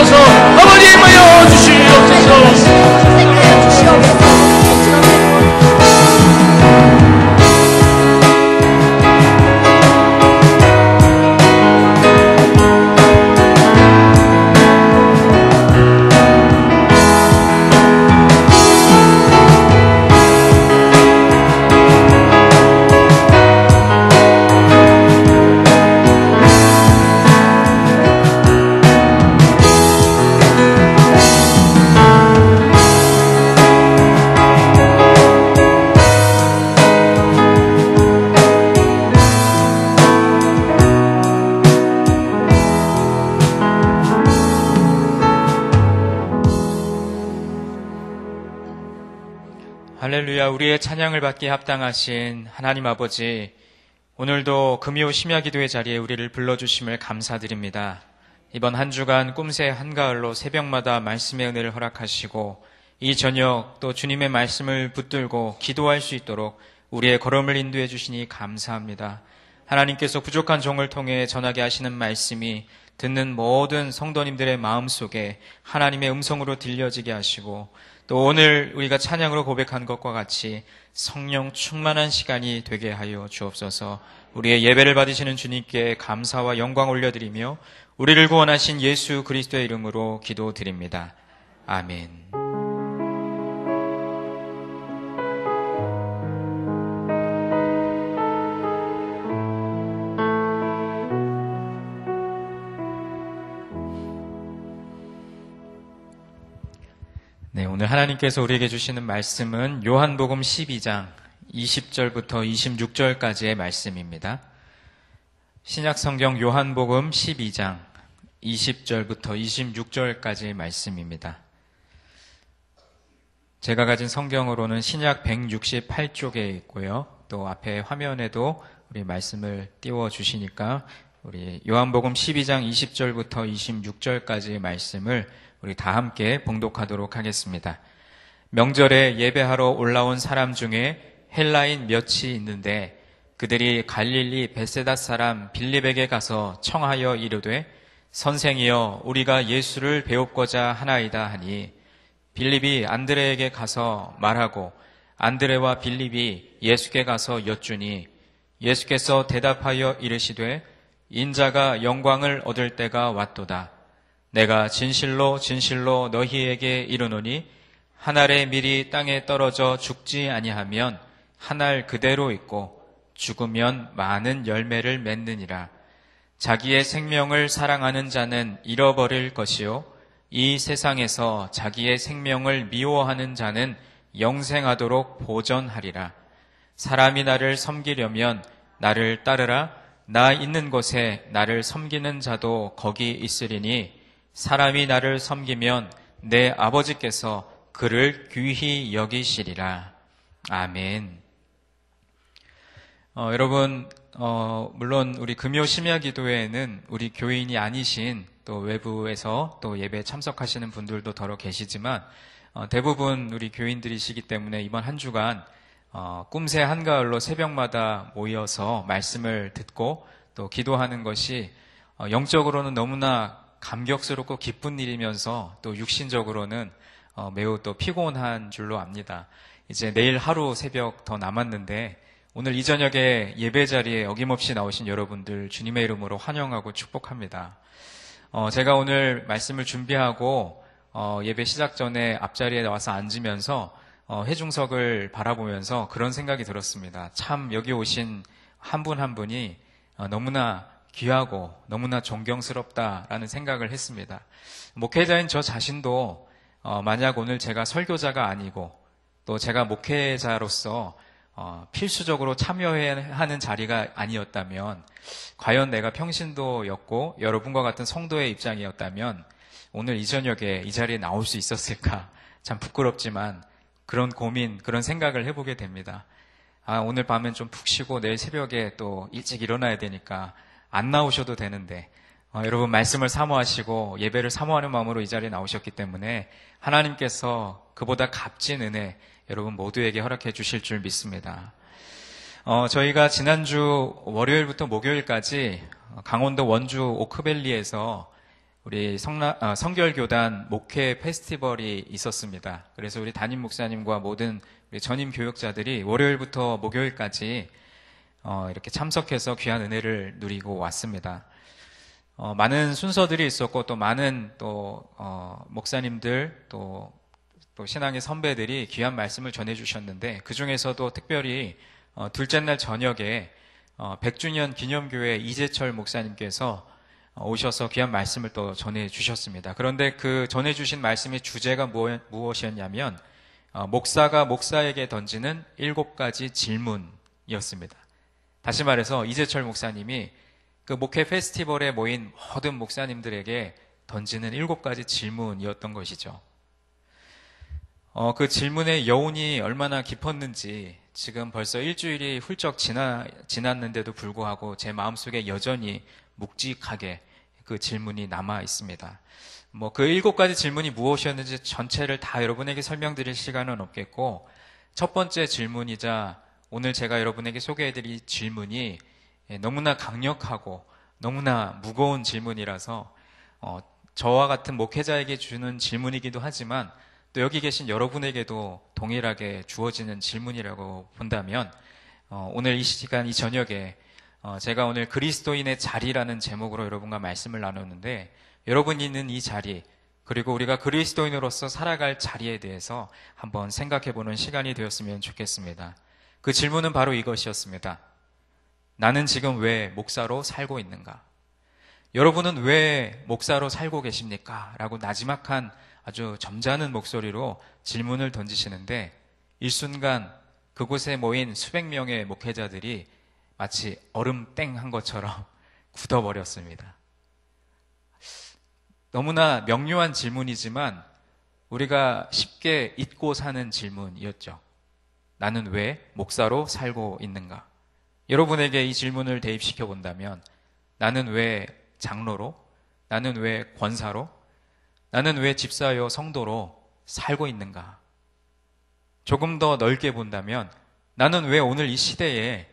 주시옵소서. 아버지 임하여 주시옵소서. 할렐루야. 우리의 찬양을 받기에 합당하신 하나님 아버지, 오늘도 금요 심야 기도의 자리에 우리를 불러주심을 감사드립니다. 이번 한 주간 꿈새 한가을로 새벽마다 말씀의 은혜를 허락하시고 이 저녁 또 주님의 말씀을 붙들고 기도할 수 있도록 우리의 걸음을 인도해 주시니 감사합니다. 하나님께서 부족한 종을 통해 전하게 하시는 말씀이 듣는 모든 성도님들의 마음속에 하나님의 음성으로 들려지게 하시고, 또 오늘 우리가 찬양으로 고백한 것과 같이 성령 충만한 시간이 되게 하여 주옵소서. 우리의 예배를 받으시는 주님께 감사와 영광 올려드리며 우리를 구원하신 예수 그리스도의 이름으로 기도드립니다. 아멘. 네, 오늘 하나님께서 우리에게 주시는 말씀은 요한복음 12장 20절부터 26절까지의 말씀입니다. 신약성경 요한복음 12장 20절부터 26절까지의 말씀입니다. 제가 가진 성경으로는 신약 168쪽에 있고요. 또 앞에 화면에도 우리 말씀을 띄워주시니까 우리 요한복음 12장 20절부터 26절까지의 말씀을 우리 다 함께 봉독하도록 하겠습니다. 명절에 예배하러 올라온 사람 중에 헬라인 몇이 있는데 그들이 갈릴리 베세다 사람 빌립에게 가서 청하여 이르되 선생이여 우리가 예수를 배웁고자 하나이다 하니 빌립이 안드레에게 가서 말하고 안드레와 빌립이 예수께 가서 여쭈니 예수께서 대답하여 이르시되 인자가 영광을 얻을 때가 왔도다. 내가 진실로 진실로 너희에게 이르노니 한 알의 밀이 땅에 떨어져 죽지 아니하면 한 알 그대로 있고 죽으면 많은 열매를 맺느니라. 자기의 생명을 사랑하는 자는 잃어버릴 것이요 이 세상에서 자기의 생명을 미워하는 자는 영생하도록 보전하리라. 사람이 나를 섬기려면 나를 따르라. 나 있는 곳에 나를 섬기는 자도 거기 있으리니 사람이 나를 섬기면 내 아버지께서 그를 귀히 여기시리라. 아멘. 여러분, 물론 우리 금요 심야 기도회에는 우리 교인이 아니신 또 외부에서 또 예배에 참석하시는 분들도 더러 계시지만 대부분 우리 교인들이시기 때문에 이번 한 주간 꿈새 한가을로 새벽마다 모여서 말씀을 듣고 또 기도하는 것이 영적으로는 너무나 감격스럽고 기쁜 일이면서 또 육신적으로는 매우 또 피곤한 줄로 압니다. 이제 내일 하루 새벽 더 남았는데 오늘 이 저녁에 예배 자리에 어김없이 나오신 여러분들 주님의 이름으로 환영하고 축복합니다. 제가 오늘 말씀을 준비하고 예배 시작 전에 앞자리에 나와서 앉으면서 회중석을 바라보면서 그런 생각이 들었습니다. 참 여기 오신 한 분 한 분이 너무나 귀하고 너무나 존경스럽다라는 생각을 했습니다. 목회자인 저 자신도 만약 오늘 제가 설교자가 아니고 또 제가 목회자로서 필수적으로 참여해야 하는 자리가 아니었다면 과연 내가 평신도였고 여러분과 같은 성도의 입장이었다면 오늘 이 저녁에 이 자리에 나올 수 있었을까? 참 부끄럽지만 그런 고민, 그런 생각을 해보게 됩니다. 오늘 밤엔 좀 푹 쉬고 내일 새벽에 또 일찍 일어나야 되니까 안 나오셔도 되는데 여러분 말씀을 사모하시고 예배를 사모하는 마음으로 이 자리에 나오셨기 때문에 하나님께서 그보다 값진 은혜 여러분 모두에게 허락해 주실 줄 믿습니다. 저희가 지난주 월요일부터 목요일까지 강원도 원주 오크밸리에서 우리 성결교단 목회 페스티벌이 있었습니다. 그래서 우리 담임 목사님과 모든 우리 전임 교역자들이 월요일부터 목요일까지 이렇게 참석해서 귀한 은혜를 누리고 왔습니다. 많은 순서들이 있었고 또 많은 목사님들 또 신앙의 선배들이 귀한 말씀을 전해주셨는데 그 중에서도 특별히 둘째 날 저녁에 100주년 기념교회 이재철 목사님께서 오셔서 귀한 말씀을 또 전해주셨습니다. 그런데 그 전해주신 말씀의 주제가 무엇이었냐면 목사가 목사에게 던지는 7가지 질문이었습니다. 다시 말해서 이재철 목사님이 그 목회 페스티벌에 모인 모든 목사님들에게 던지는 7가지 질문이었던 것이죠. 그 질문의 여운이 얼마나 깊었는지 지금 벌써 일주일이 훌쩍 지났는데도 불구하고 제 마음속에 여전히 묵직하게 그 질문이 남아 있습니다. 그 7가지 질문이 무엇이었는지 전체를 다 여러분에게 설명드릴 시간은 없겠고, 첫 번째 질문이자 오늘 제가 여러분에게 소개해드릴 질문이 너무나 강력하고 너무나 무거운 질문이라서 저와 같은 목회자에게 주는 질문이기도 하지만 또 여기 계신 여러분에게도 동일하게 주어지는 질문이라고 본다면 오늘 이 시간 이 저녁에 제가 오늘 그리스도인의 자리라는 제목으로 여러분과 말씀을 나누는데, 여러분이 있는 이 자리 그리고 우리가 그리스도인으로서 살아갈 자리에 대해서 한번 생각해보는 시간이 되었으면 좋겠습니다. 그 질문은 바로 이것이었습니다. 나는 지금 왜 목사로 살고 있는가? 여러분은 왜 목사로 살고 계십니까? 라고 나지막한 아주 점잖은 목소리로 질문을 던지시는데, 일순간 그곳에 모인 수백 명의 목회자들이 마치 얼음 땡 한 것처럼 굳어버렸습니다. 너무나 명료한 질문이지만 우리가 쉽게 잊고 사는 질문이었죠. 나는 왜 목사로 살고 있는가? 여러분에게 이 질문을 대입시켜 본다면 나는 왜 장로로? 나는 왜 권사로? 나는 왜 집사여 성도로 살고 있는가? 조금 더 넓게 본다면 나는 왜 오늘 이 시대에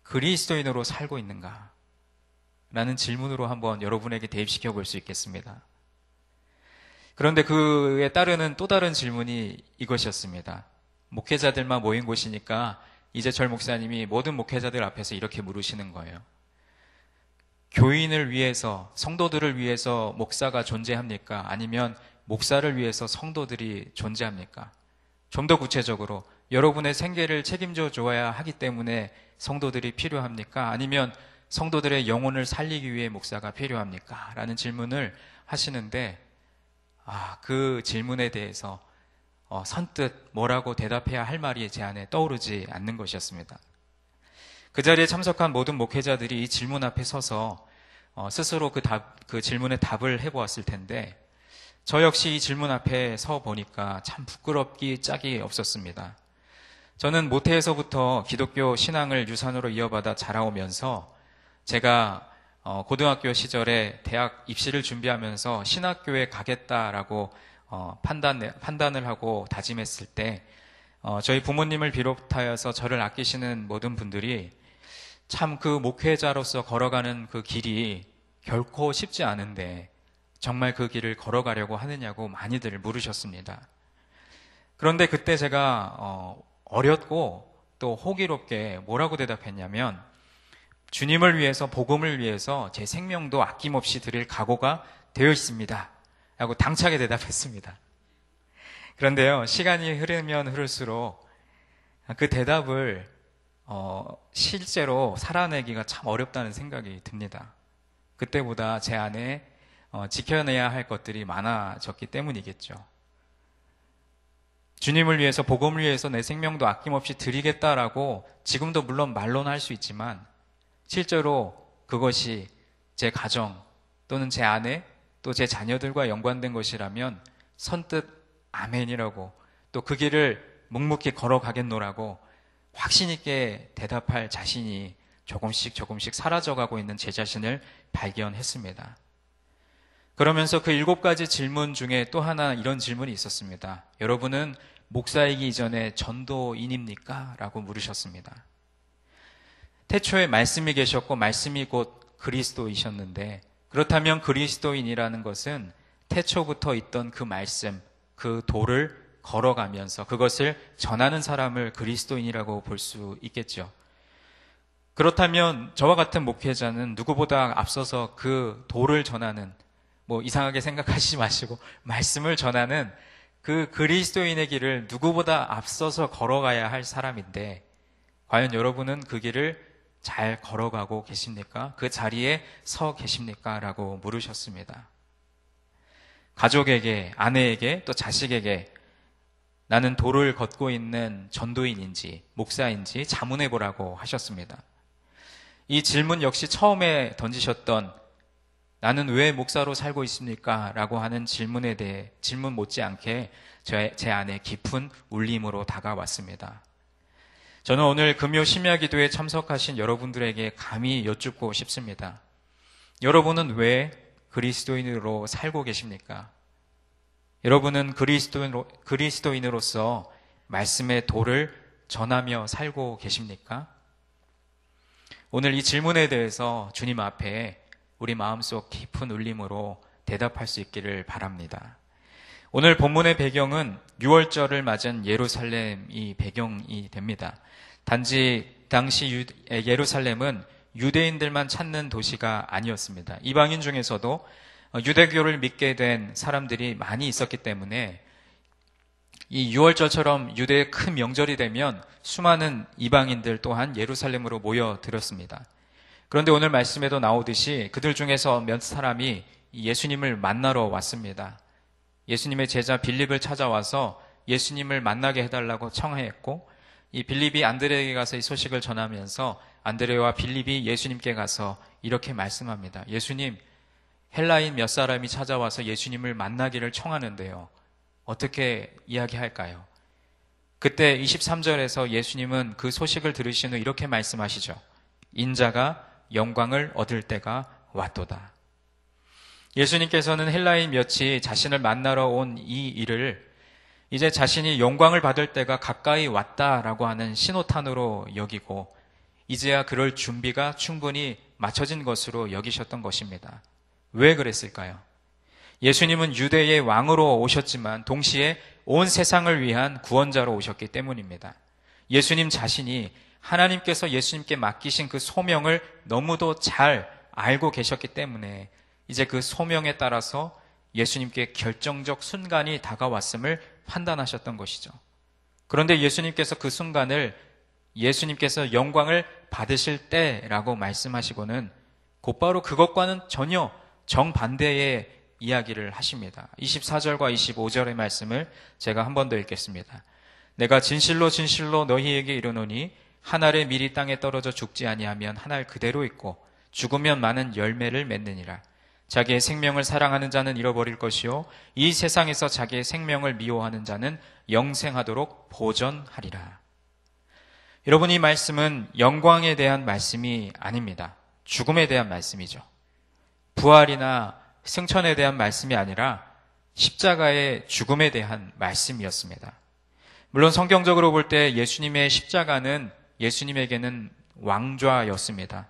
그리스도인으로 살고 있는가? 라는 질문으로 한번 여러분에게 대입시켜 볼 수 있겠습니다. 그런데 그에 따르는 또 다른 질문이 이것이었습니다. 목회자들만 모인 곳이니까 이재철 목사님이 모든 목회자들 앞에서 이렇게 물으시는 거예요. 교인을 위해서, 성도들을 위해서 목사가 존재합니까? 아니면 목사를 위해서 성도들이 존재합니까? 좀 더 구체적으로 여러분의 생계를 책임져 줘야 하기 때문에 성도들이 필요합니까? 아니면 성도들의 영혼을 살리기 위해 목사가 필요합니까? 라는 질문을 하시는데 그 질문에 대해서 선뜻 뭐라고 대답해야 할 말이 제 안에 떠오르지 않는 것이었습니다. 그 자리에 참석한 모든 목회자들이 이 질문 앞에 서서 스스로 그 질문에 답을 해보았을 텐데, 저 역시 이 질문 앞에 서 보니까 참 부끄럽기 짝이 없었습니다. 저는 모태에서부터 기독교 신앙을 유산으로 이어받아 자라오면서 제가 고등학교 시절에 대학 입시를 준비하면서 신학교에 가겠다라고 판단을 하고 다짐했을 때 저희 부모님을 비롯하여서 저를 아끼시는 모든 분들이 참 그 목회자로서 걸어가는 그 길이 결코 쉽지 않은데 정말 그 길을 걸어가려고 하느냐고 많이들 물으셨습니다. 그런데 그때 제가 어렸고 또 호기롭게 뭐라고 대답했냐면, 주님을 위해서, 복음을 위해서 제 생명도 아낌없이 드릴 각오가 되어 있습니다 라고 당차게 대답했습니다. 그런데요, 시간이 흐르면 흐를수록 그 대답을 실제로 살아내기가 참 어렵다는 생각이 듭니다. 그때보다 제 안에 지켜내야 할 것들이 많아졌기 때문이겠죠. 주님을 위해서, 복음을 위해서 내 생명도 아낌없이 드리겠다라고 지금도 물론 말로는 할 수 있지만 실제로 그것이 제 가정 또는 제 아내 또 제 자녀들과 연관된 것이라면 선뜻 아멘이라고, 또 그 길을 묵묵히 걸어가겠노라고 확신 있게 대답할 자신이 조금씩 사라져가고 있는 제 자신을 발견했습니다. 그러면서 그 7가지 질문 중에 또 하나 이런 질문이 있었습니다. 여러분은 목사이기 이전에 전도인입니까? 라고 물으셨습니다. 태초에 말씀이 계셨고 말씀이 곧 그리스도이셨는데 그렇다면 그리스도인이라는 것은 태초부터 있던 그 말씀, 그 도를 걸어가면서 그것을 전하는 사람을 그리스도인이라고 볼 수 있겠죠. 그렇다면 저와 같은 목회자는 누구보다 앞서서 그 도를 전하는, 이상하게 생각하시지 마시고 말씀을 전하는 그 그리스도인의 길을 누구보다 앞서서 걸어가야 할 사람인데, 과연 여러분은 그 길을 잘 걸어가고 계십니까? 그 자리에 서 계십니까? 라고 물으셨습니다. 가족에게, 아내에게, 또 자식에게 나는 도를 걷고 있는 전도인인지 목사인지 자문해 보라고 하셨습니다. 이 질문 역시 처음에 던지셨던 나는 왜 목사로 살고 있습니까? 라고 하는 질문에 대해 질문 못지않게 제 안에 깊은 울림으로 다가왔습니다. 저는 오늘 금요 심야기도에 참석하신 여러분들에게 감히 여쭙고 싶습니다. 여러분은 왜 그리스도인으로 살고 계십니까? 여러분은 그리스도인으로서 말씀의 도를 전하며 살고 계십니까? 오늘 이 질문에 대해서 주님 앞에 우리 마음속 깊은 울림으로 대답할 수 있기를 바랍니다. 오늘 본문의 배경은 6월절을 맞은 예루살렘이 배경이 됩니다. 당시 예루살렘은 유대인들만 찾는 도시가 아니었습니다. 이방인 중에서도 유대교를 믿게 된 사람들이 많이 있었기 때문에 이 6월절처럼 유대의 큰 명절이 되면 수많은 이방인들 또한 예루살렘으로 모여들었습니다. 그런데 오늘 말씀에도 나오듯이 그들 중에서 몇 사람이 예수님을 만나러 왔습니다. 예수님의 제자 빌립을 찾아와서 예수님을 만나게 해달라고 청하였고, 이 빌립이 안드레에게 가서 이 소식을 전하면서 안드레와 빌립이 예수님께 가서 이렇게 말씀합니다. 예수님, 헬라인 몇 사람이 찾아와서 예수님을 만나기를 청하는데요. 어떻게 이야기할까요? 그때 23절에서 예수님은 그 소식을 들으신 후 이렇게 말씀하시죠. 인자가 영광을 얻을 때가 왔도다. 예수님께서는 헬라인 몇이 자신을 만나러 온 이 일을 이제 자신이 영광을 받을 때가 가까이 왔다라고 하는 신호탄으로 여기고, 이제야 그럴 준비가 충분히 마쳐진 것으로 여기셨던 것입니다. 왜 그랬을까요? 예수님은 유대의 왕으로 오셨지만 동시에 온 세상을 위한 구원자로 오셨기 때문입니다. 예수님 자신이 하나님께서 예수님께 맡기신 그 소명을 너무도 잘 알고 계셨기 때문에 이제 그 소명에 따라서 예수님께 결정적 순간이 다가왔음을 판단하셨던 것이죠. 그런데 예수님께서 그 순간을 예수님께서 영광을 받으실 때라고 말씀하시고는 곧바로 그것과는 전혀 정반대의 이야기를 하십니다. 24절과 25절의 말씀을 제가 한 번 더 읽겠습니다. 내가 진실로 진실로 너희에게 이르노니 한 알의 밀이 땅에 떨어져 죽지 아니하면 한 알 그대로 있고 죽으면 많은 열매를 맺느니라. 자기의 생명을 사랑하는 자는 잃어버릴 것이요 이 세상에서 자기의 생명을 미워하는 자는 영생하도록 보전하리라. 여러분, 이 말씀은 영광에 대한 말씀이 아닙니다. 죽음에 대한 말씀이죠. 부활이나 승천에 대한 말씀이 아니라 십자가의 죽음에 대한 말씀이었습니다. 물론 성경적으로 볼 때 예수님의 십자가는 예수님에게는 왕좌였습니다.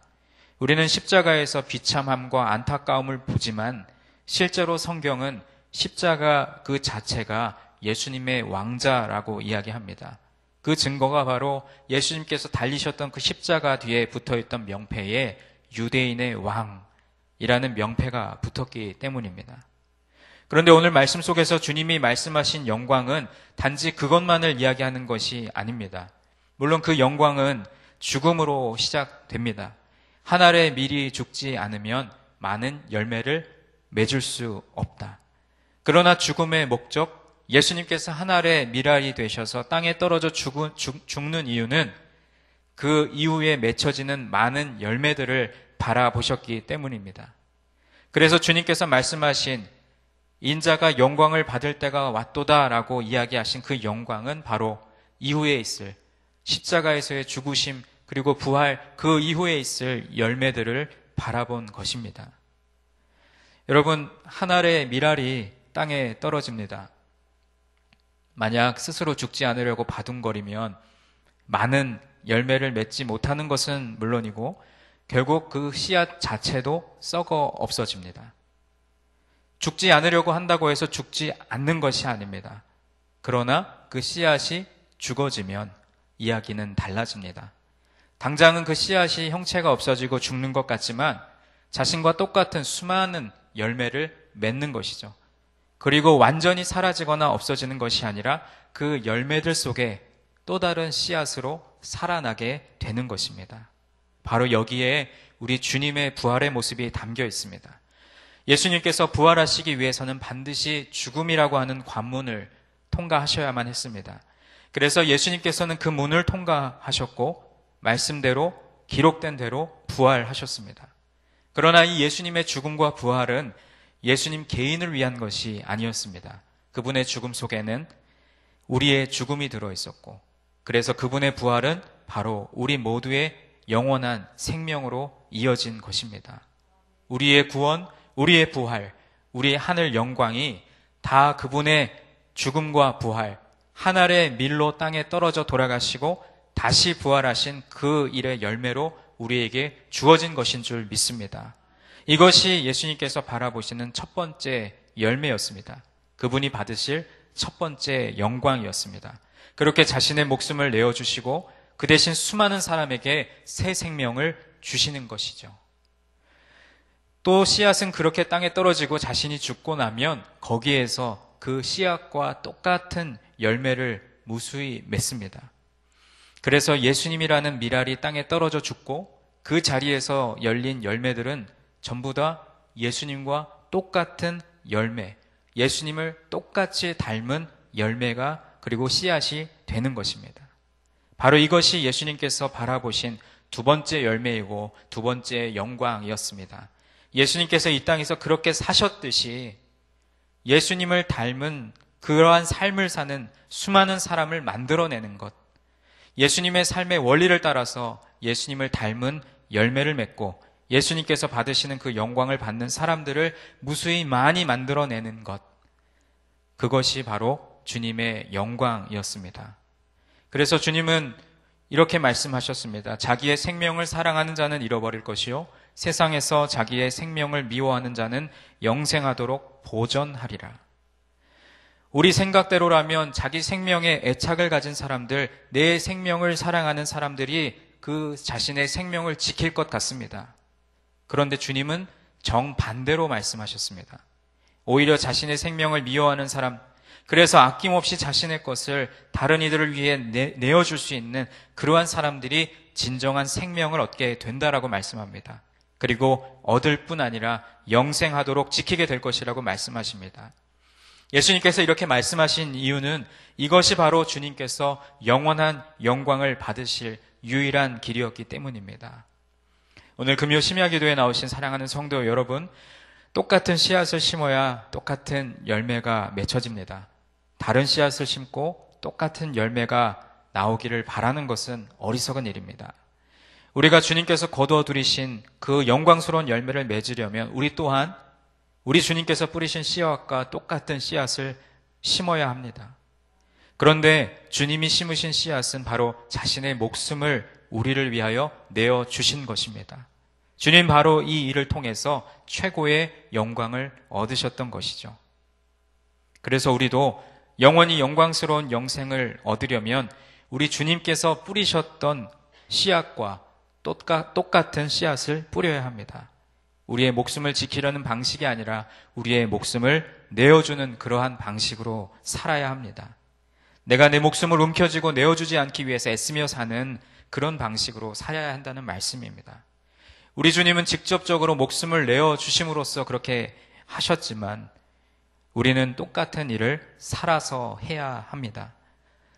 우리는 십자가에서 비참함과 안타까움을 보지만 실제로 성경은 십자가 그 자체가 예수님의 왕자라고 이야기합니다. 그 증거가 바로 예수님께서 달리셨던 그 십자가 뒤에 붙어있던 명패에 유대인의 왕이라는 명패가 붙었기 때문입니다. 그런데 오늘 말씀 속에서 주님이 말씀하신 영광은 단지 그것만을 이야기하는 것이 아닙니다. 물론 그 영광은 죽음으로 시작됩니다. 한 알의 밀이 죽지 않으면 많은 열매를 맺을 수 없다. 그러나 죽음의 목적, 예수님께서 한 알의 밀알이 되셔서 땅에 떨어져 죽는 이유는 그 이후에 맺혀지는 많은 열매들을 바라보셨기 때문입니다. 그래서 주님께서 말씀하신 인자가 영광을 받을 때가 왔도다라고 이야기하신 그 영광은 바로 이후에 있을 십자가에서의 죽으심 그리고 부활, 그 이후에 있을 열매들을 바라본 것입니다. 여러분, 한 알의 밀알이 땅에 떨어집니다. 만약 스스로 죽지 않으려고 바둥거리면 많은 열매를 맺지 못하는 것은 물론이고 결국 그 씨앗 자체도 썩어 없어집니다. 죽지 않으려고 한다고 해서 죽지 않는 것이 아닙니다. 그러나 그 씨앗이 죽어지면 이야기는 달라집니다. 당장은 그 씨앗이 형체가 없어지고 죽는 것 같지만 자신과 똑같은 수많은 열매를 맺는 것이죠. 그리고 완전히 사라지거나 없어지는 것이 아니라 그 열매들 속에 또 다른 씨앗으로 살아나게 되는 것입니다. 바로 여기에 우리 주님의 부활의 모습이 담겨 있습니다. 예수님께서 부활하시기 위해서는 반드시 죽음이라고 하는 관문을 통과하셔야만 했습니다. 그래서 예수님께서는 그 문을 통과하셨고 말씀대로 기록된 대로 부활하셨습니다. 그러나 이 예수님의 죽음과 부활은 예수님 개인을 위한 것이 아니었습니다. 그분의 죽음 속에는 우리의 죽음이 들어있었고 그래서 그분의 부활은 바로 우리 모두의 영원한 생명으로 이어진 것입니다. 우리의 구원, 우리의 부활, 우리의 하늘 영광이 다 그분의 죽음과 부활, 하늘의 밀로 땅에 떨어져 돌아가시고 다시 부활하신 그 일의 열매로 우리에게 주어진 것인 줄 믿습니다. 이것이 예수님께서 바라보시는 첫 번째 열매였습니다. 그분이 받으실 첫 번째 영광이었습니다. 그렇게 자신의 목숨을 내어주시고 그 대신 수많은 사람에게 새 생명을 주시는 것이죠. 또 씨앗은 그렇게 땅에 떨어지고 자신이 죽고 나면 거기에서 그 씨앗과 똑같은 열매를 무수히 맺습니다. 그래서 예수님이라는 미랄이 땅에 떨어져 죽고 그 자리에서 열린 열매들은 전부 다 예수님과 똑같은 열매, 예수님을 똑같이 닮은 열매가 그리고 씨앗이 되는 것입니다. 바로 이것이 예수님께서 바라보신 두 번째 열매이고 두 번째 영광이었습니다. 예수님께서 이 땅에서 그렇게 사셨듯이 예수님을 닮은 그러한 삶을 사는 수많은 사람을 만들어내는 것, 예수님의 삶의 원리를 따라서 예수님을 닮은 열매를 맺고 예수님께서 받으시는 그 영광을 받는 사람들을 무수히 많이 만들어내는 것, 그것이 바로 주님의 영광이었습니다. 그래서 주님은 이렇게 말씀하셨습니다. 자기의 생명을 사랑하는 자는 잃어버릴 것이요 세상에서 자기의 생명을 미워하는 자는 영생하도록 보전하리라. 우리 생각대로라면 자기 생명에 애착을 가진 사람들, 내 생명을 사랑하는 사람들이 그 자신의 생명을 지킬 것 같습니다. 그런데 주님은 정반대로 말씀하셨습니다. 오히려 자신의 생명을 미워하는 사람, 그래서 아낌없이 자신의 것을 다른 이들을 위해 내어줄 수 있는 그러한 사람들이 진정한 생명을 얻게 된다라고 말씀합니다. 그리고 얻을 뿐 아니라 영생하도록 지키게 될 것이라고 말씀하십니다. 예수님께서 이렇게 말씀하신 이유는 이것이 바로 주님께서 영원한 영광을 받으실 유일한 길이었기 때문입니다. 오늘 금요 심야기도에 나오신 사랑하는 성도 여러분, 똑같은 씨앗을 심어야 똑같은 열매가 맺혀집니다. 다른 씨앗을 심고 똑같은 열매가 나오기를 바라는 것은 어리석은 일입니다. 우리가 주님께서 거두어들이신 그 영광스러운 열매를 맺으려면 우리 또한 우리 주님께서 뿌리신 씨앗과 똑같은 씨앗을 심어야 합니다. 그런데 주님이 심으신 씨앗은 바로 자신의 목숨을 우리를 위하여 내어주신 것입니다. 주님 바로 이 일을 통해서 최고의 영광을 얻으셨던 것이죠. 그래서 우리도 영원히 영광스러운 영생을 얻으려면 우리 주님께서 뿌리셨던 씨앗과 똑같은 씨앗을 뿌려야 합니다. 우리의 목숨을 지키려는 방식이 아니라 우리의 목숨을 내어주는 그러한 방식으로 살아야 합니다. 내가 내 목숨을 움켜쥐고 내어주지 않기 위해서 애쓰며 사는 그런 방식으로 살아야 한다는 말씀입니다. 우리 주님은 직접적으로 목숨을 내어주심으로써 그렇게 하셨지만 우리는 똑같은 일을 살아서 해야 합니다.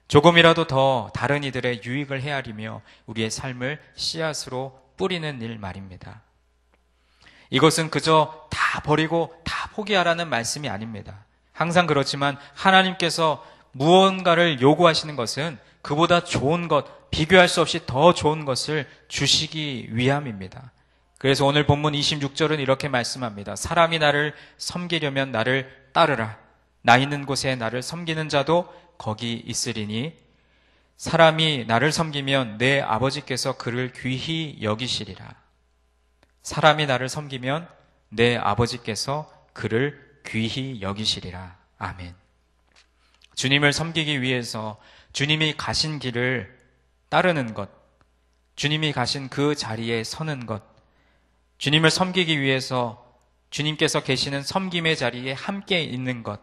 조금이라도 더 다른 이들의 유익을 헤아리며 우리의 삶을 씨앗으로 뿌리는 일 말입니다. 이것은 그저 다 버리고 다 포기하라는 말씀이 아닙니다. 항상 그렇지만 하나님께서 무언가를 요구하시는 것은 그보다 좋은 것, 비교할 수 없이 더 좋은 것을 주시기 위함입니다. 그래서 오늘 본문 26절은 이렇게 말씀합니다. 사람이 나를 섬기려면 나를 따르라. 나 있는 곳에 나를 섬기는 자도 거기 있으리니 사람이 나를 섬기면 내 아버지께서 그를 귀히 여기시리라. 사람이 나를 섬기면 내 아버지께서 그를 귀히 여기시리라. 아멘. 주님을 섬기기 위해서 주님이 가신 길을 따르는 것, 주님이 가신 그 자리에 서는 것, 주님을 섬기기 위해서 주님께서 계시는 섬김의 자리에 함께 있는 것,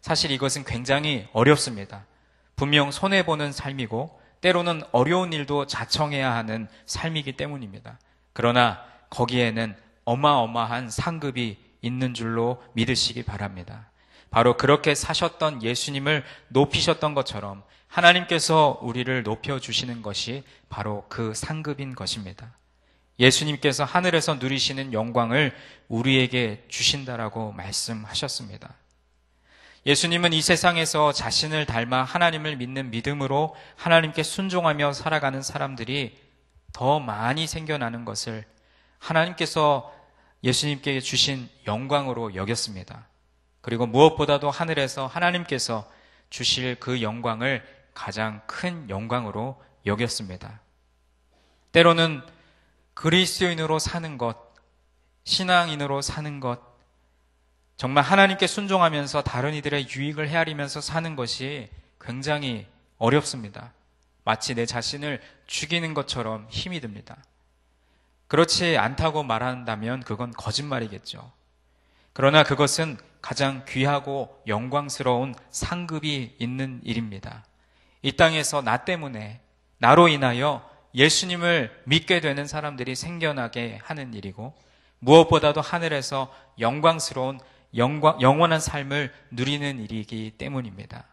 사실 이것은 굉장히 어렵습니다. 분명 손해보는 삶이고 때로는 어려운 일도 자청해야 하는 삶이기 때문입니다. 그러나 거기에는 어마어마한 상급이 있는 줄로 믿으시기 바랍니다. 바로 그렇게 사셨던 예수님을 높이셨던 것처럼 하나님께서 우리를 높여주시는 것이 바로 그 상급인 것입니다. 예수님께서 하늘에서 누리시는 영광을 우리에게 주신다라고 말씀하셨습니다. 예수님은 이 세상에서 자신을 닮아 하나님을 믿는 믿음으로 하나님께 순종하며 살아가는 사람들이 더 많이 생겨나는 것을 하나님께서 예수님께 주신 영광으로 여겼습니다. 그리고 무엇보다도 하늘에서 하나님께서 주실 그 영광을 가장 큰 영광으로 여겼습니다. 때로는 그리스도인으로 사는 것, 신앙인으로 사는 것, 정말 하나님께 순종하면서 다른 이들의 유익을 헤아리면서 사는 것이 굉장히 어렵습니다. 마치 내 자신을 죽이는 것처럼 힘이 듭니다. 그렇지 않다고 말한다면 그건 거짓말이겠죠. 그러나 그것은 가장 귀하고 영광스러운 상급이 있는 일입니다. 이 땅에서 나 때문에, 나로 인하여 예수님을 믿게 되는 사람들이 생겨나게 하는 일이고, 무엇보다도 하늘에서 영광스러운 영원한 삶을 누리는 일이기 때문입니다.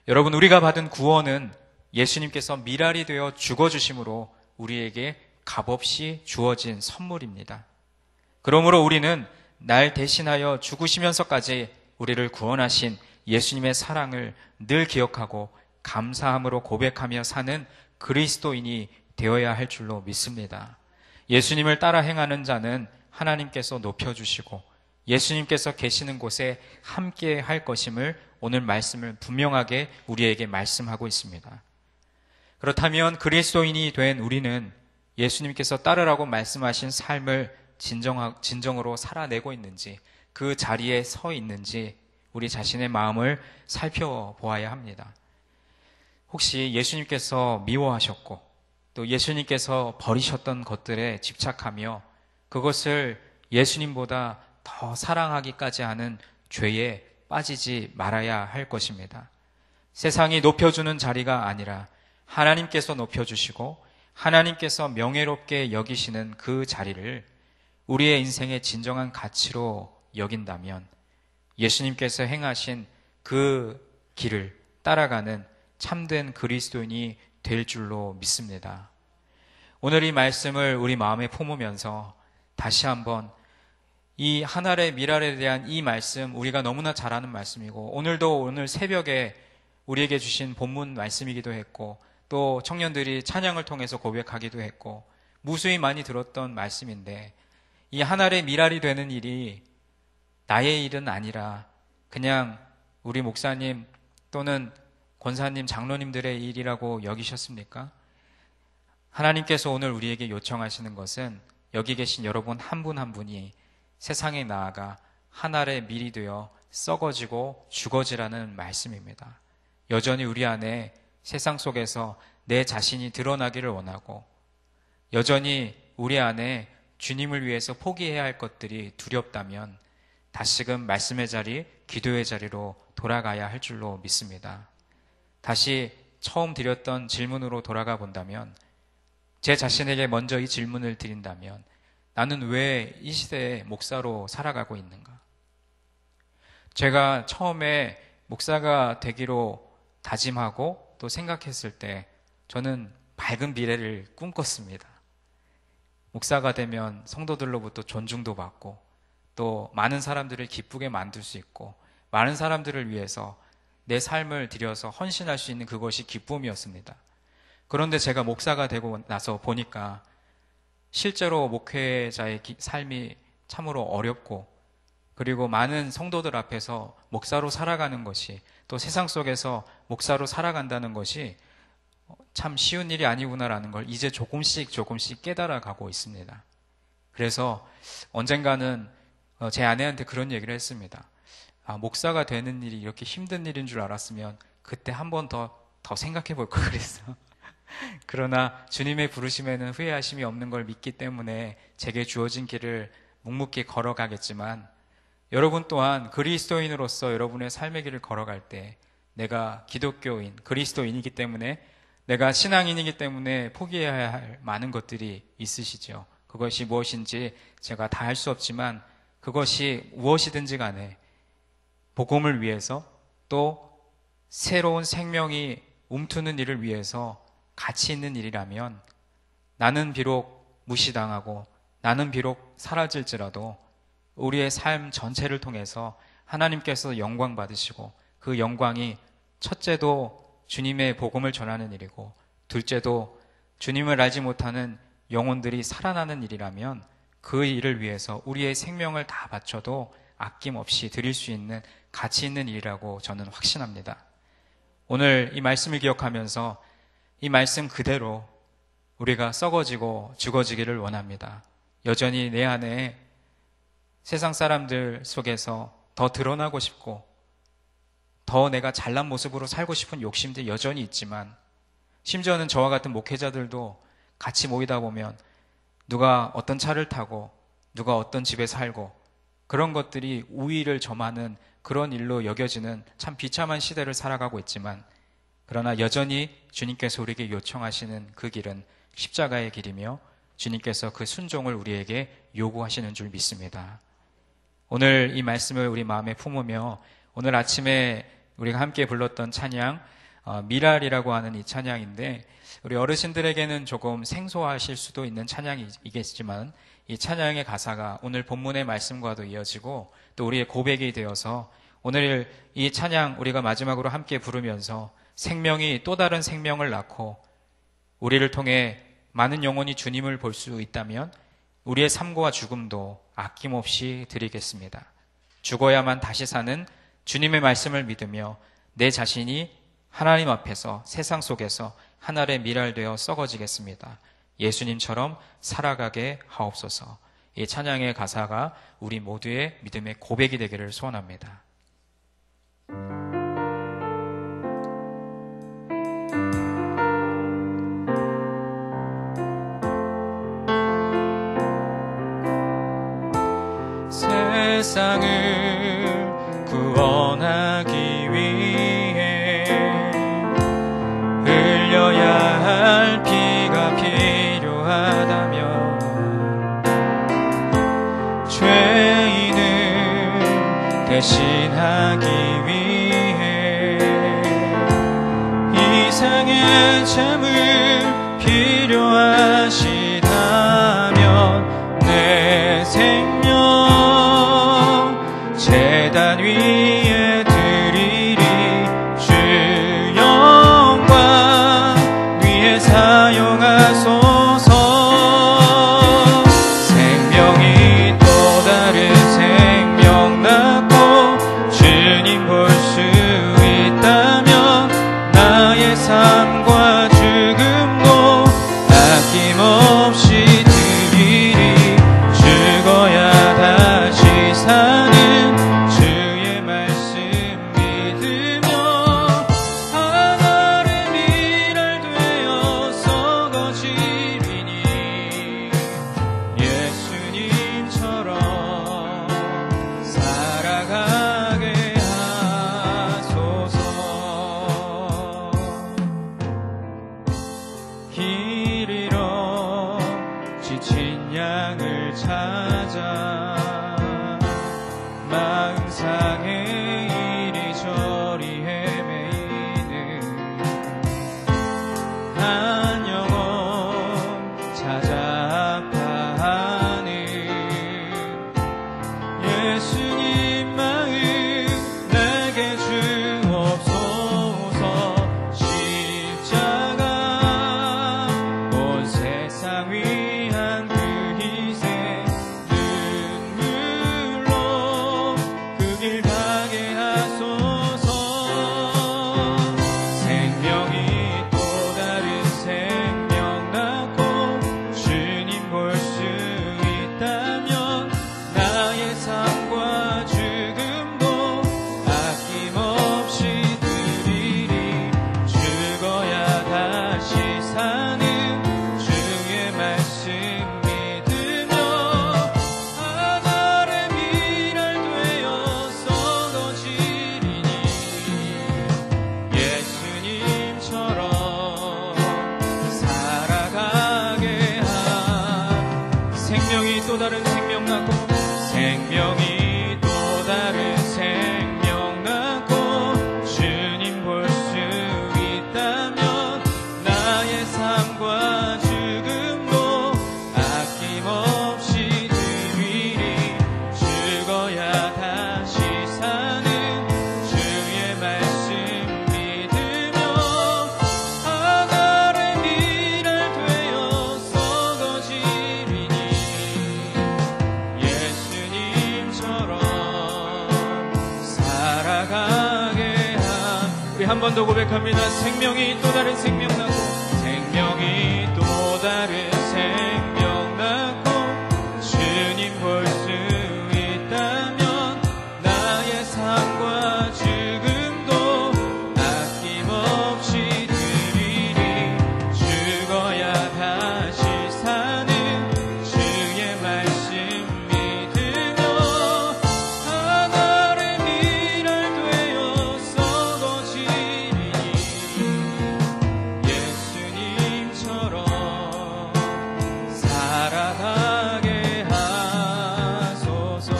여러분, 우리가 받은 구원은 예수님께서 미랄이 되어 죽어주심으로 우리에게 값없이 주어진 선물입니다. 그러므로 우리는 날 대신하여 죽으시면서까지 우리를 구원하신 예수님의 사랑을 늘 기억하고 감사함으로 고백하며 사는 그리스도인이 되어야 할 줄로 믿습니다. 예수님을 따라 행하는 자는 하나님께서 높여주시고 예수님께서 계시는 곳에 함께 할 것임을 오늘 말씀을 분명하게 우리에게 말씀하고 있습니다. 그렇다면 그리스도인이 된 우리는 예수님께서 따르라고 말씀하신 삶을 진정으로 살아내고 있는지, 그 자리에 서 있는지 우리 자신의 마음을 살펴보아야 합니다. 혹시 예수님께서 미워하셨고 또 예수님께서 버리셨던 것들에 집착하며 그것을 예수님보다 더 사랑하기까지 하는 죄에 빠지지 말아야 할 것입니다. 세상이 높여주는 자리가 아니라 하나님께서 높여주시고 하나님께서 명예롭게 여기시는 그 자리를 우리의 인생의 진정한 가치로 여긴다면 예수님께서 행하신 그 길을 따라가는 참된 그리스도인이 될 줄로 믿습니다. 오늘 이 말씀을 우리 마음에 품으면서 다시 한번 이 하늘의 미랄에 대한 이 말씀, 우리가 너무나 잘 아는 말씀이고 오늘도 오늘 새벽에 우리에게 주신 본문 말씀이기도 했고 또 청년들이 찬양을 통해서 고백하기도 했고 무수히 많이 들었던 말씀인데, 이 하늘의 미랄이 되는 일이 나의 일은 아니라 그냥 우리 목사님 또는 권사님, 장로님들의 일이라고 여기셨습니까? 하나님께서 오늘 우리에게 요청하시는 것은 여기 계신 여러분 한 분 한 분이 세상에 나아가 하늘의 밀이 되어 썩어지고 죽어지라는 말씀입니다. 여전히 우리 안에 세상 속에서 내 자신이 드러나기를 원하고 여전히 우리 안에 주님을 위해서 포기해야 할 것들이 두렵다면 다시금 말씀의 자리, 기도의 자리로 돌아가야 할 줄로 믿습니다. 다시 처음 드렸던 질문으로 돌아가 본다면, 제 자신에게 먼저 이 질문을 드린다면 나는 왜 이 시대에 목사로 살아가고 있는가? 제가 처음에 목사가 되기로 다짐하고 또 생각했을 때 저는 밝은 미래를 꿈꿨습니다. 목사가 되면 성도들로부터 존중도 받고 또 많은 사람들을 기쁘게 만들 수 있고 많은 사람들을 위해서 내 삶을 들여서 헌신할 수 있는 그것이 기쁨이었습니다. 그런데 제가 목사가 되고 나서 보니까 실제로 목회자의 삶이 참으로 어렵고 그리고 많은 성도들 앞에서 목사로 살아가는 것이 또 세상 속에서 목사로 살아간다는 것이 참 쉬운 일이 아니구나라는 걸 이제 조금씩 깨달아가고 있습니다. 그래서 언젠가는 제 아내한테 그런 얘기를 했습니다. 목사가 되는 일이 이렇게 힘든 일인 줄 알았으면 그때 한 번 더 생각해 볼 걸 그랬어. 그러나 주님의 부르심에는 후회하심이 없는 걸 믿기 때문에 제게 주어진 길을 묵묵히 걸어가겠지만, 여러분 또한 그리스도인으로서 여러분의 삶의 길을 걸어갈 때 내가 기독교인, 그리스도인이기 때문에, 내가 신앙인이기 때문에 포기해야 할 많은 것들이 있으시죠. 그것이 무엇인지 제가 다 할 수 없지만, 그것이 무엇이든지 간에 복음을 위해서, 또 새로운 생명이 움트는 일을 위해서 가치 있는 일이라면, 나는 비록 무시당하고 나는 비록 사라질지라도 우리의 삶 전체를 통해서 하나님께서 영광 받으시고, 그 영광이 첫째도 주님의 복음을 전하는 일이고, 둘째도 주님을 알지 못하는 영혼들이 살아나는 일이라면, 그 일을 위해서 우리의 생명을 다 바쳐도 아낌없이 드릴 수 있는 가치 있는 일이라고 저는 확신합니다. 오늘 이 말씀을 기억하면서 이 말씀 그대로 우리가 썩어지고 죽어지기를 원합니다. 여전히 내 안에 세상 사람들 속에서 더 드러나고 싶고, 더 내가 잘난 모습으로 살고 싶은 욕심들이 여전히 있지만, 심지어는 저와 같은 목회자들도 같이 모이다 보면 누가 어떤 차를 타고 누가 어떤 집에 살고 그런 것들이 우위를 점하는 그런 일로 여겨지는 참 비참한 시대를 살아가고 있지만, 그러나 여전히 주님께서 우리에게 요청하시는 그 길은 십자가의 길이며, 주님께서 그 순종을 우리에게 요구하시는 줄 믿습니다. 오늘 이 말씀을 우리 마음에 품으며, 오늘 아침에 우리가 함께 불렀던 찬양, 미랄이라고 하는 이 찬양인데, 우리 어르신들에게는 조금 생소하실 수도 있는 찬양이겠지만, 이 찬양의 가사가 오늘 본문의 말씀과도 이어지고 또 우리의 고백이 되어서, 오늘 이 찬양 우리가 마지막으로 함께 부르면서 생명이 또 다른 생명을 낳고 우리를 통해 많은 영혼이 주님을 볼 수 있다면 우리의 삶과 죽음도 아낌없이 드리겠습니다. 죽어야만 다시 사는 주님의 말씀을 믿으며 내 자신이 하나님 앞에서, 세상 속에서 하늘의 미랄되어 썩어지겠습니다. 예수님처럼 살아가게 하옵소서. 이 찬양의 가사가 우리 모두의 믿음의 고백이 되기를 소원합니다. 세상을 구원하기 위해 흘려야 할 피가 필요하다면, 죄인을 대신하기 위해 이상의 참을 필요하시다면, 내 생명 제단 위에 드리리. 주 영광 위에 사용하소서. 생명이 또 다른 생명 낳고 주님 볼 수 있다면, 나의 삶과 죽음도 아낌없이 드리리. 죽어야 다시 사는 주의 말씀 믿으며 하늘의 미랄 되어 썩어지리니, 예수님처럼 살아가게 하소서. 길 잃어 지친 양을 찾아 마음 상해 이리저리 헤매이는 한 영혼 찾아 아파하는 예수님 마음 내게 주옵소서. 십자가 온 세상 위한 그 희생, 눈물로 그 길 가 한 번 더 고백합니다. 생명이 또 다른 생명 낳고, 생명이 또 다른 생명 낳고, 주님 볼 수 있다면 나의 삶과 죽음도 아낌없이 드리리. 죽어야 다시 사는 주의 말씀 믿으며 하늘의 미랄 되어 썩어지리니 예수님처럼 살아가게 하소서.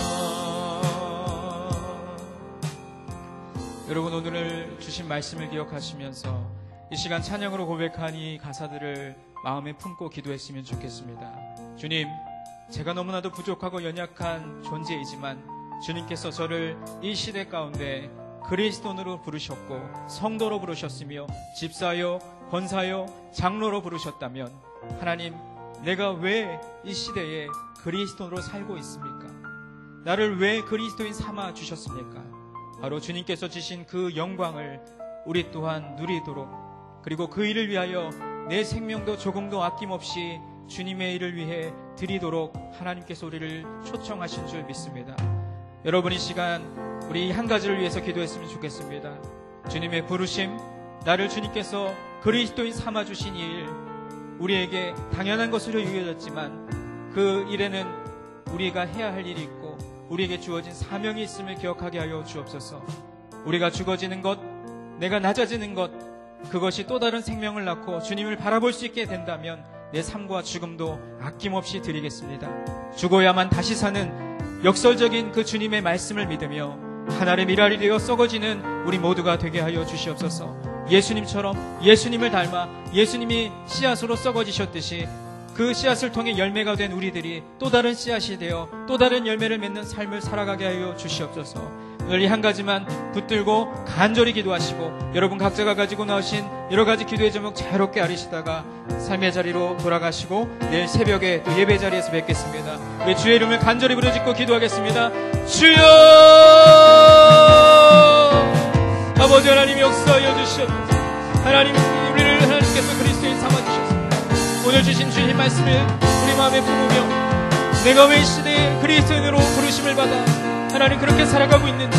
여러분, 오늘 주신 말씀을 기억하시면서 이 시간 찬양으로 고백한 이 가사들을 마음에 품고 기도했으면 좋겠습니다. 주님, 제가 너무나도 부족하고 연약한 존재이지만 주님께서 저를 이 시대 가운데 그리스도인으로 부르셨고 성도로 부르셨으며 집사요, 권사요, 장로로 부르셨다면 하나님, 내가 왜 이 시대에 그리스도인으로 살고 있습니까? 나를 왜 그리스도인 삼아 주셨습니까? 바로 주님께서 주신 그 영광을 우리 또한 누리도록, 그리고 그 일을 위하여 내 생명도 조금도 아낌없이 주님의 일을 위해 드리도록 하나님께서 우리를 초청하신 줄 믿습니다. 여러분, 이 시간 우리 한 가지를 위해서 기도했으면 좋겠습니다. 주님의 부르심, 나를 주님께서 그리스도인 삼아주신 이 일, 우리에게 당연한 것으로 여겨졌지만 그 일에는 우리가 해야 할 일이 있고 우리에게 주어진 사명이 있음을 기억하게 하여 주옵소서. 우리가 죽어지는 것, 내가 낮아지는 것, 그것이 또 다른 생명을 낳고 주님을 바라볼 수 있게 된다면 내 삶과 죽음도 아낌없이 드리겠습니다. 죽어야만 다시 사는 역설적인 그 주님의 말씀을 믿으며 하늘의 미랄이 되어 썩어지는 우리 모두가 되게 하여 주시옵소서. 예수님처럼 예수님을 닮아 예수님이 씨앗으로 썩어지셨듯이 그 씨앗을 통해 열매가 된 우리들이 또 다른 씨앗이 되어 또 다른 열매를 맺는 삶을 살아가게 하여 주시옵소서. 오늘 이 한 가지만 붙들고 간절히 기도하시고 여러분 각자가 가지고 나오신 여러 가지 기도의 제목 자유롭게 아리시다가 삶의 자리로 돌아가시고 내일 새벽에 또 예배 자리에서 뵙겠습니다. 우리 주의 이름을 간절히 부르짖고 기도하겠습니다. 주여! 아버지 하나님, 역사하여 주시옵소서. 하나님, 우리를 하나님께서 그리스도인 삼아주셨습니다. 오늘 주신 주의 말씀을 우리 마음에 품으며 내가 왜 이 시대에 그리스도인으로 부르심을 받아 하나님 그렇게 살아가고 있는지